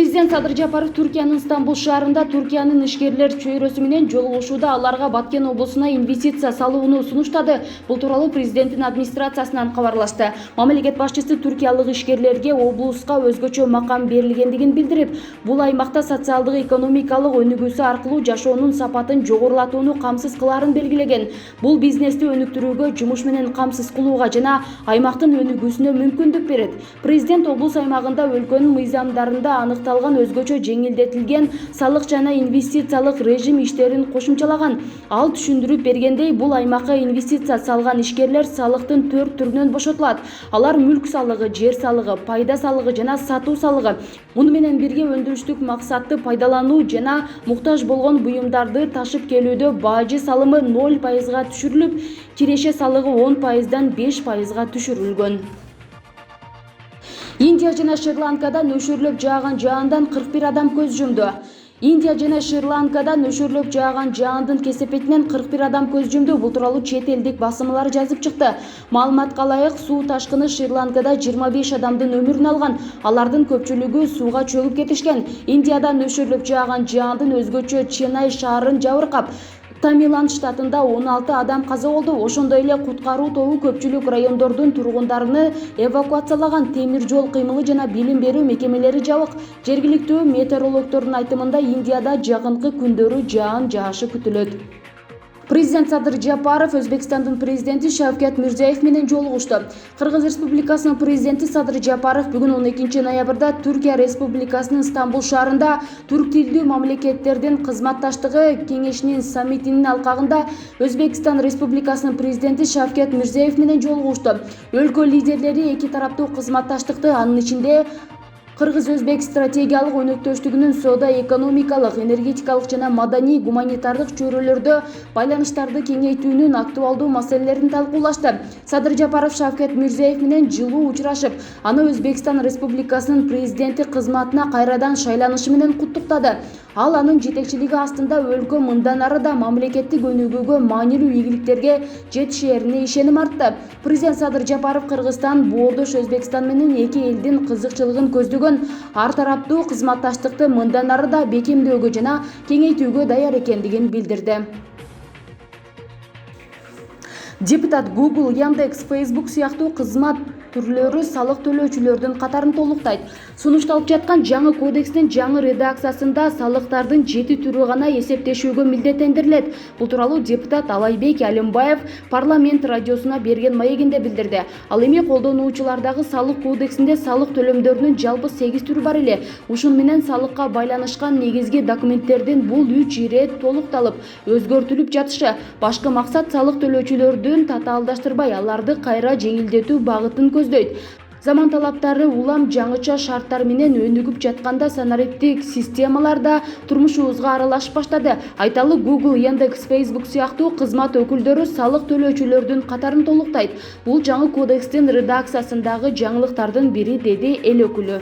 Президент Садыр Жапаров Түркиянын Стамбул шаарында Түркиянын ишкерлер чөйрөсү менен жолугушууда аларга Баткен облусуна инвестиция салууну сунуштады. Бул тууралуу президенттин администрациясынан кабарлашты. Мамлекет башчысы түркиялык ишкерлерге облуска өзгөчө макам берилгендигин билдирип, бул аймакта социалдык экономикалык өнүгүүсү аркылуу жашоонун сапатын жогорулатууну камсыз кылаарын белгилеген. Бул бизнести өнүктүрүүгө, жумуш менен камсыз кылууга жана аймактын өнүгүүсүнө мүмкүндүк берет. Президент облус аймагында өлкөнүн мыйзамдарында аныкталган өзгөчө жеңилдетилген салык жана инвестициялык режим иштерин кошумчалаган. Ал түшүндүрүп бергендей, бул аймакка инвестиция салган ишкерлер салыктын 4 түрүнөн бошотулат. Алар мүлк салыгы, жер салыгы, пайда салыгы жана сатуу салыгы. Муну менен бирге өндүрүштүк максатты пайдалануу жана муктаж болгон буюмдарды ташып келүүдө бажы салымы 0%га түшүрүлүп, киреше салыгы 10%дан 5%га түшүрүлгөн. Индия жана Шри-Ланкада нөшөрлөп жааган жаандан 41 адам көз жумду. Индия жана Шри-Ланкада нөшөрлөп жааган жаандын кесепетинен 41 адам көз жумду. Бул тууралуу чет элдик басылмалар жазып чыкты. Маалыматка ылайык, суу ташкыны Шри-Ланкада 25 адамдын өмүрүн алган. Алардын көпчүлүгү сууга чөгүп кетишкен. Индияда нөшөрлөп жааган жаандын өзгөчө Ченай шаарын жабыркап, Тамиланд штатында 16 адам каза болду. Ошондой эле куткаруу тобу көпчүлүк райондордун тургундарын эвакуациялаган. Темир жол кыймылы жана билим берүү мекемелери жабык. Жергиликтүү метеорологдордун айтымында Индияда жакынкы күндөрү жаан жаашы күтүлөт. Президент Садыр Жапаров Өзбекстандын президенти Шавкат Мирзиёев менен жолугушту. Кыргыз Республикасынын президенти Садыр Жапаров бүгүн 12 ноябрда Түркия Республикасынын Стамбул шаарында түрк тилдүү мамлекеттердин кызматташтыгы кеңешинин саммитинин алкагында Өзбекстан Республикасынын президенти Шавкат Мирзиёев менен жолугушту. Өлкө лидерлери эки тараптуу кызматташтыкты, анын ичинде Кыргыз-Өзбек стратегиялык өнөктөштүгүнүн соода, экономикалык, энергетикалык жана маданий гуманитардык чөйрөлөрдө байланыштарды кеңейтүүнүн актуалдуу маселелерин талкуулашты. Садыр Жапаров Шавкат Мирзиёев менен жылуу учурашып, аны Өзбекстан Республикасынын президенти кызматына кайрадан шайланышы менен куттуктады. Ал анын жетекчилиги астында өлкө мындан ары да мамлекеттик өнүгүүгө, маанилүү ийгиликтерге жетишерине ишеним артты. Президент Садыр Жапаров Кыргызстан, боордош Өзбекстан менен эки элдин кызыкчылыгын көздөгөн ар тараптуу кызматташтыкты мындан ары да бекемдөөгө жана кеңейтүүгө даяр экендигин билдирди. Депутат Google, Яндекс, Facebook сыяктуу кызмат түрлөрү салык төлөөчүлөрдүн катарын толуктайт. Сунушталып жаткан жаңы кодекстин жаңы редакциясында салыктардын 7 түрү гана эсептешүүгө милдеттендирилет. Бул тууралуу депутат Алайбек Алимбаев парламент радиосуна берген маегинде билдирди. Ал эми колдонуучулардагы салык кодексинде салык төлөмдөрүнүн жалпы 8 түрү бар эле. Ушун менен салыкка байланышкан негизги документтердин бул 3 ирет толукталып, өзгөртүлүп жатышы. Башкы максат салык төлөөчүлөрдүн татаалдаштырбай, аларды кайра жеңилдетүү багытын көздөйт. Заман талаптары улам жаңыча шарттар менен өнүгүп жатканда санариптик системалар да турмушубузга аралашып баштады. Айталы, Google, Яндекс, Facebook сыяктуу кызмат өкүлдөрү салык төлөөчүлөрдүн катарын толуктайт. Бул жаңы кодекстин редакциясындагы жаңылыктардын бири, деди эл өкүлү.